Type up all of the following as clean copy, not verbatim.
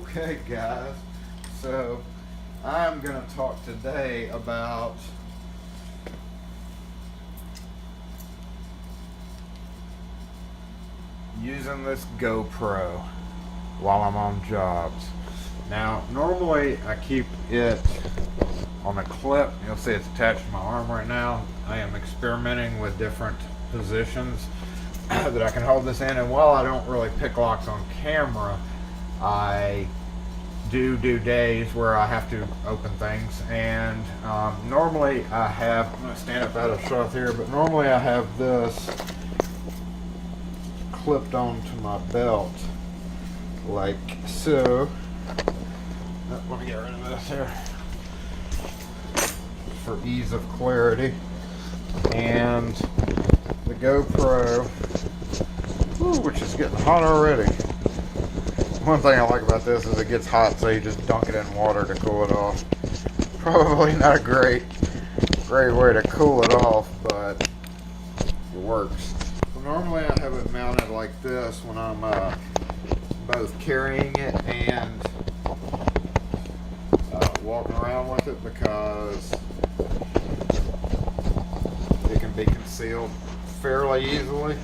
Okay, guys, so I'm going to talk today about using this GoPro while I'm on jobs. Now, normally I keep it on a clip. You'll see it's attached to my arm right now. I am experimenting with different positions that I can hold this in, and while I don't really pick locks on camera, I do days where I have to open things, and normally I have, I'm going to stand up out of shot here, but normally I have this clipped onto my belt like so. Let me get rid of this here for ease of clarity. And the GoPro, which is getting hot already. One thing I like about this is it gets hot, so you just dunk it in water to cool it off. Probably not a great way to cool it off, but it works. So normally I have it mounted like this when I'm both carrying it and walking around with it, because it can be concealed fairly easily.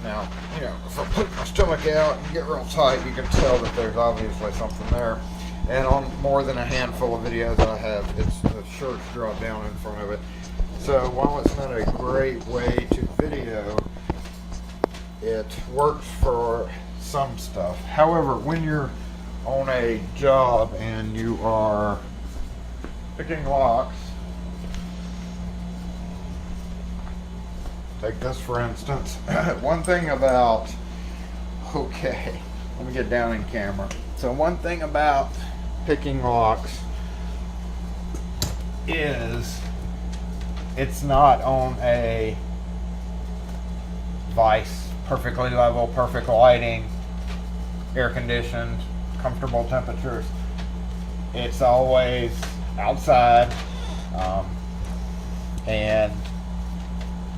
Now, if I put my stomach out and get real tight, you can tell that there's obviously something there. And on more than a handful of videos I have, the shirts drop down in front of it. So while it's not a great way to video, it works for some stuff. However, when you're on a job and you are picking locks, take this for instance. One thing about, okay, let me get down in camera. So one thing about picking locks is it's not on a vise, perfectly level, perfect lighting, air conditioned, comfortable temperatures. It's always outside, and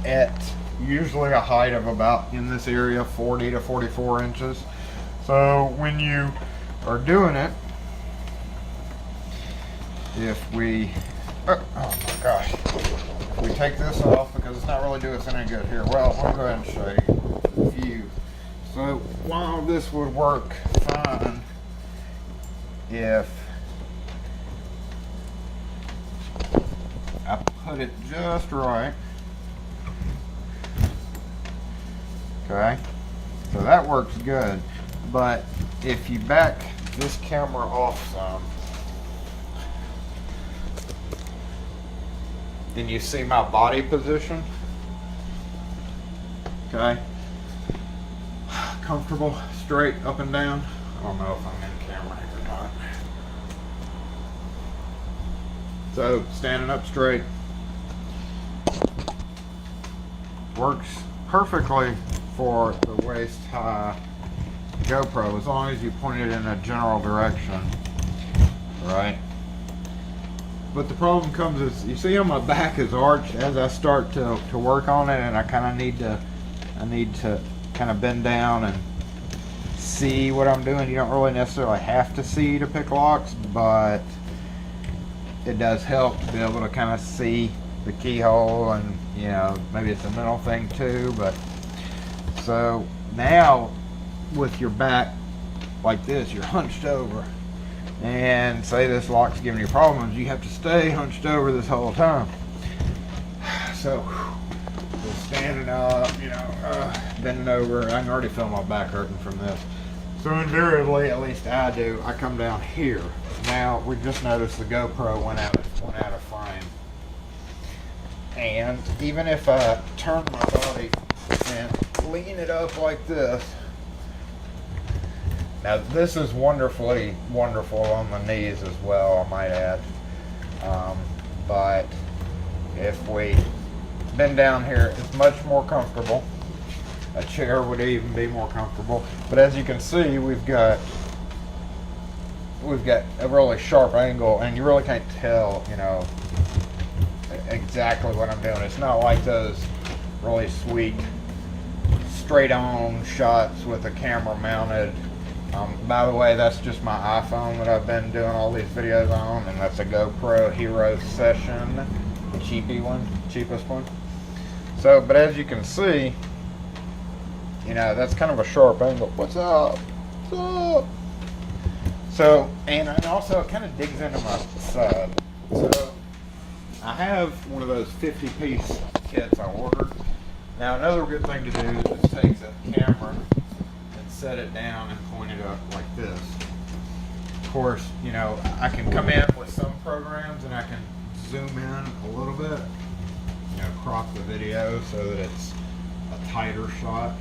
at usually a height of about, in this area, 40 to 44 inches. So when you are doing it, if we, oh my gosh, if we take this off, because it's not really doing us any good here. Well, let me go ahead and show you a few. So while this would work fine if I put it just right. Okay, so that works good, but if you back this camera off some, then you see my body position. Okay, comfortable, straight, up and down. I don't know if I'm in camera here or not. So standing up straight works perfectly for the waist high GoPro, as long as you point it in a general direction, right? But the problem comes is, you see how my back is arched as I start to work on it, and I kind of need to kind of bend down and see what I'm doing. You don't really necessarily have to see to pick locks, but it does help to be able to kind of see the keyhole, and maybe it's a mental thing too. But so now with your back like this, you're hunched over, and say this lock's giving you problems, you have to stay hunched over this whole time. So just standing up, bending over, I can already feel my back hurting from this. So invariably, at least I do, I come down here. Now we just noticed the GoPro went out of frame, and even if I turn my body and lean it up like this, now this is wonderful on the knees as well, I might add, but if we bend down here, it's much more comfortable. A chair would even be more comfortable, but as you can see, we've got a really sharp angle, and you really can't tell exactly what I'm doing. It's not like those really sweet straight on shots with a camera mounted By the way, that's just my iPhone that I've been doing all these videos on, and that's a GoPro Hero Session, the cheapest one. So, but as you can see, you know, that's kind of a sharp angle. What's up? What's up? So, and also it kind of digs into my side. So, I have one of those 50-piece kits I ordered. Now, another good thing to do is just take the camera and set it down and point it up like this. Of course, you know, I can come in with some programs and I can zoom in a little bit, you know, crop the video so that it's a tighter shot.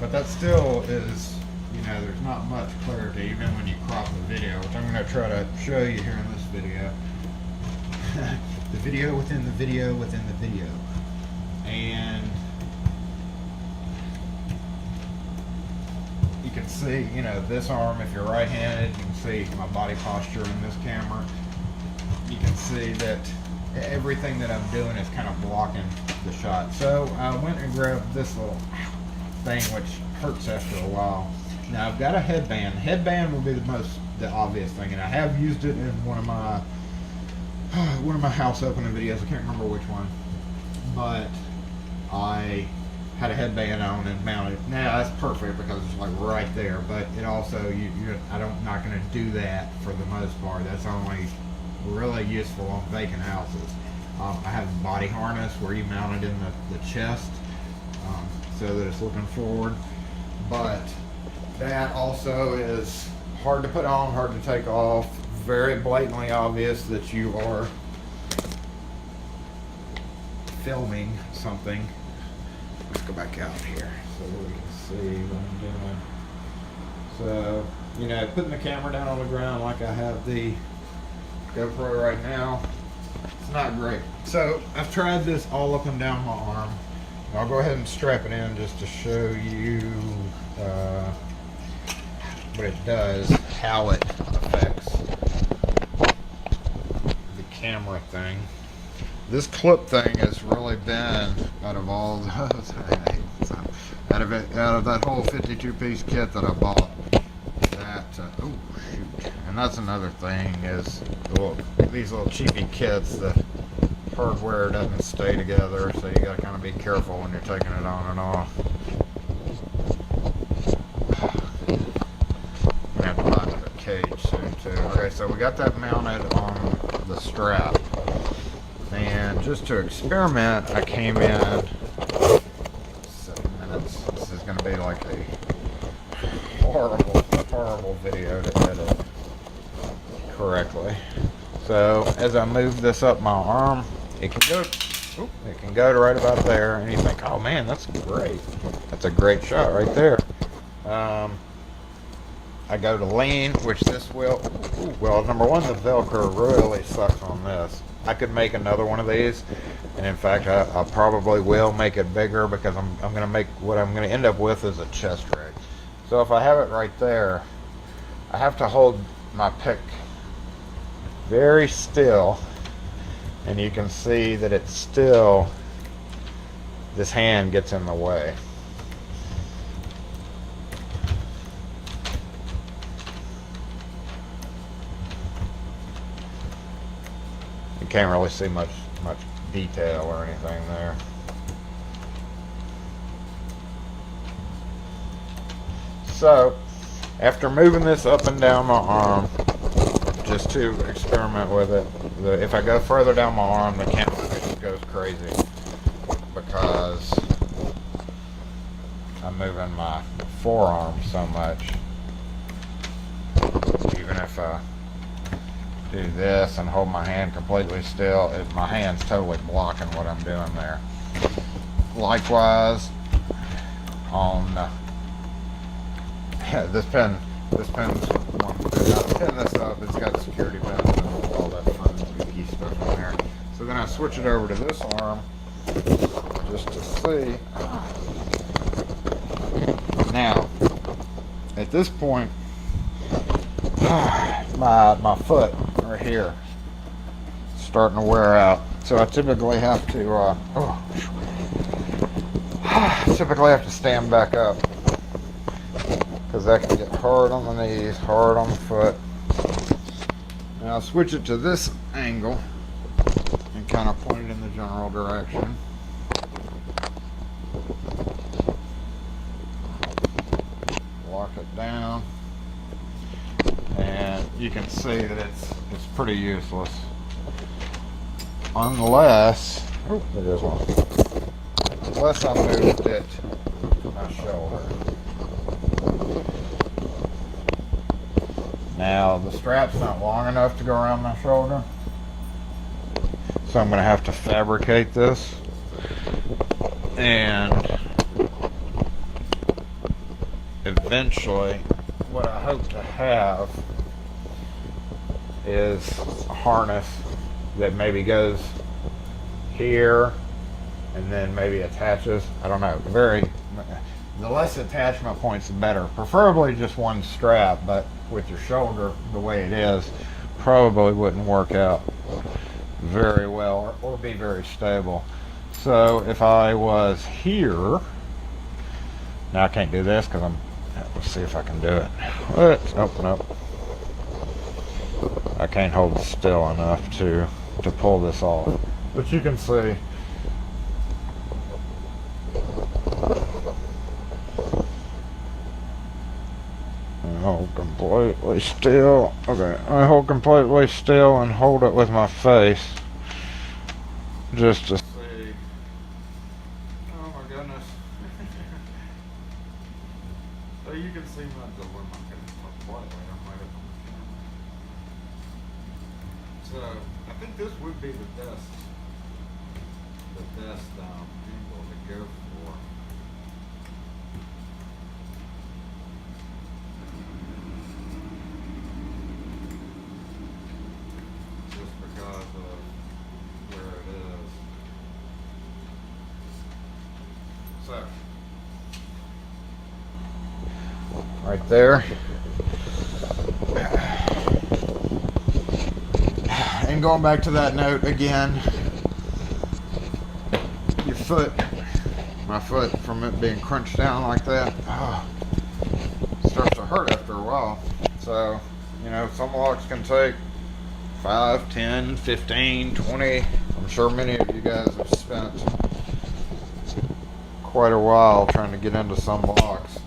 But that still is, you know, there's not much clarity even when you crop the video, which I'm going to try to show you here in this video. The video within the video within the video. And you can see, you know, this arm, if you're right-handed, you can see my body posture in this camera. You can see that everything that I'm doing is kind of blocking the shot. So I went and grabbed this little thing, which hurts after a while. Now I've got a headband. The headband will be the obvious thing, and I have used it in one of my house opening videos. I can't remember which one, but I had a headband on and mounted. Now that's perfect because it's like right there, but it also I'm not going to do that for the most part. That's only really useful on vacant houses. I have a body harness where you mount it in the chest so that it's looking forward, but that also is hard to put on, hard to take off, very blatantly obvious that you are filming something. Let's go back out here so we can see what I'm doing. So, you know, putting the camera down on the ground like I have the GoPro right now, it's not great. So I've tried this all up and down my arm. I'll go ahead and strap it in just to show you what it does, how it affects the camera thing. This clip thing has really been, out of all those, out of that whole 52-piece kit that I bought, oh shoot, and that's another thing is, these little cheapy kits, the hardware doesn't stay together, so you gotta kind of be careful when you're taking it on and off. I'm gonna have to buy another cage soon too. Okay, so we got that mounted on the strap. And just to experiment, I came in 7 minutes. This is going to be like a horrible video to edit correctly. So as I move this up my arm, it can go to right about there, and you think, oh man, that's great. That's a great shot right there. I go to lean, which this will, well, number one, the Velcro really sucks on this. I could make another one of these, and in fact I probably will make it bigger because I'm going to make, what I'm going to end up with is a chest rig. So if I have it right there, I have to hold my pick very still, and you can see that it's still, this hand gets in the way. You can't really see much detail or anything there. So after moving this up and down my arm just to experiment with it, if I go further down my arm, the camera just goes crazy because I'm moving my forearm so much. Even if I do this and hold my hand completely still, my hand's totally blocking what I'm doing there. Likewise on this pen's one. I pin this up, it's got security pins and all that fun spooky stuff in there. So then I switch it over to this arm just to see. Now at this point, my foot right here starting to wear out, so I typically have to stand back up because that can get hard on the knees, hard on the foot. Now I'll switch it to this angle and kind of point it in the general direction. Lock it down, and you can see that it's pretty useless unless there's one. Unless I moved it to my shoulder. Now the strap's not long enough to go around my shoulder, so I'm going to have to fabricate this, and eventually what I hope to have is a harness that maybe goes here and then maybe attaches. I don't know. The less attachment points, the better. Preferably just one strap, but with your shoulder the way it is, probably wouldn't work out very well or be very stable. So if I was here, now I can't do this because let's see if I can do it. Let's open up. I can't hold still enough to pull this off, but you can see I hold completely still. Okay, I hold completely still and hold it with my face just to see. Oh my goodness. So you can see my dilemma. So I think this would be the best angle to go for. Just because of where it is. So right there. And going back to that note again, your foot, my foot, from it being crunched down like that, starts to hurt after a while. So, you know, some locks can take 5, 10, 15, 20. I'm sure many of you guys have spent quite a while trying to get into some locks.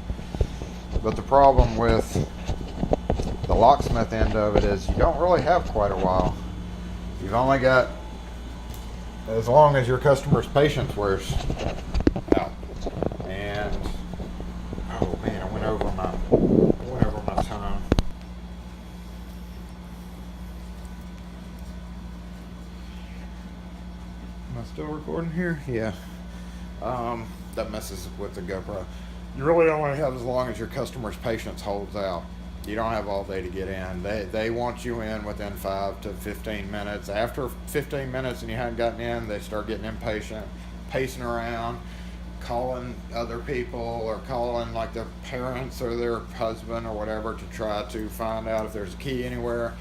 But the problem with the locksmith end of it is you don't really have quite a while. You've only got as long as your customer's patience wears out. And oh man, I went over my time. Am I still recording here? Yeah. That messes with the GoPro. You really only have as long as your customer's patience holds out. You don't have all day to get in. They want you in within 5 to 15 minutes. After 15 minutes and you haven't gotten in, they start getting impatient, pacing around, calling other people or calling like their parents or their husband or whatever to try to find out if there's a key anywhere.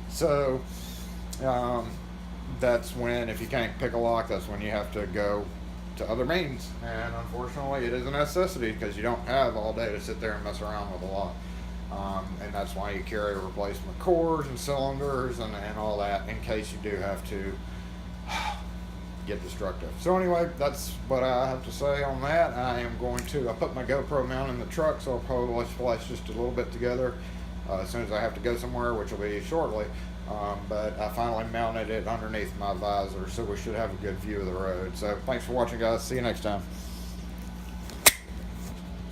So that's when, if you can't pick a lock, that's when you have to go to other means. And unfortunately, it is a necessity because you don't have all day to sit there and mess around with a lock. And that's why you carry replacement cores and cylinders and all that in case you do have to get destructive. So anyway, that's what I have to say on that. I put my GoPro mount in the truck, so I'll probably splice just a little bit together as soon as I have to go somewhere, which will be shortly. But I finally mounted it underneath my visor, so we should have a good view of the road. So thanks for watching, guys. See you next time.